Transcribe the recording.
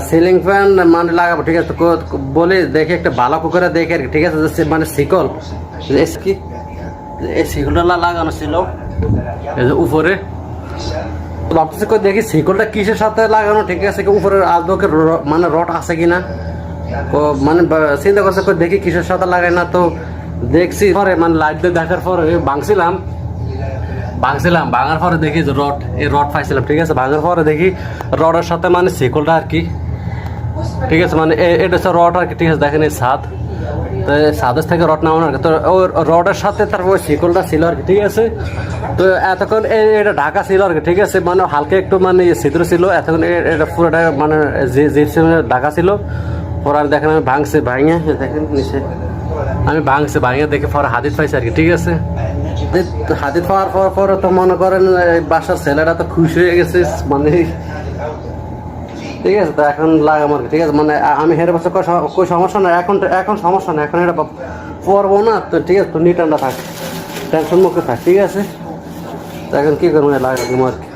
Ceiling fan মানে লাগাবো, ঠিক আছে, বলি দেখি একটা ভালো করে দেখে আর কি, ঠিক আছে, মানে শিকল কি এই শিকলটা লাগানো ছিল এই যে উপরে, ভাবতেছি দেখি শিকলটা কিসের সাথে লাগানো, ঠিক আছে, উপরে আদৌকে মানে রড আছে কিনা, মানে চিন্তা করছে দেখি কিসের সাথে লাগাই না, তো দেখছি পরে মানে লাইট দিয়ে দেখার পরে ভাঙছিলাম ভাঙার পরে দেখি যে রড, এই রড পাইছিলাম, ঠিক আছে, ভাঙার পরে দেখি রডের সাথে মানে শিকলটা আর কি, ঠিক আছে, মানে এটা হচ্ছে রড আর কি, ঠিক আছে, দেখেন এই ছাদ, তো ছাদের থেকে রড নামানো আর কি, তো ওই রডের সাথে তারপর শিকলটা ছিল আর কি, ঠিক আছে, তো এতক্ষণ এটা ঢাকা ছিল আর কি, ঠিক আছে, মানে হালকা একটু মানে ছিদ্র ছিল, এতক্ষণ এটা পুরোটা মানে যে ঢাকা ছিল, পরে আর দেখেন আমি ভাঙছে, ভাঙে দেখেন নিচে আমি ভাঙে দেখে পরে হাদিস পাইছি আর কি, ঠিক আছে, হাদিস পাওয়ার পরে তো মনে করেন বাসার ছেলেরা তো খুশি হয়ে গেছে, মানে ঠিক আছে, তো এখন লাগাম আর কি, ঠিক আছে, মানে আমি হেরে বছর કોઈ সমস্যা না, এখন সমস্যা না, এখন এটা পরবো না, তো ঠিক আছে, তো নিটান্ডা থাক, টেনশন মুক্ত থাক, ঠিক আছে, তো এখন কী করবো লাগাম আর কি।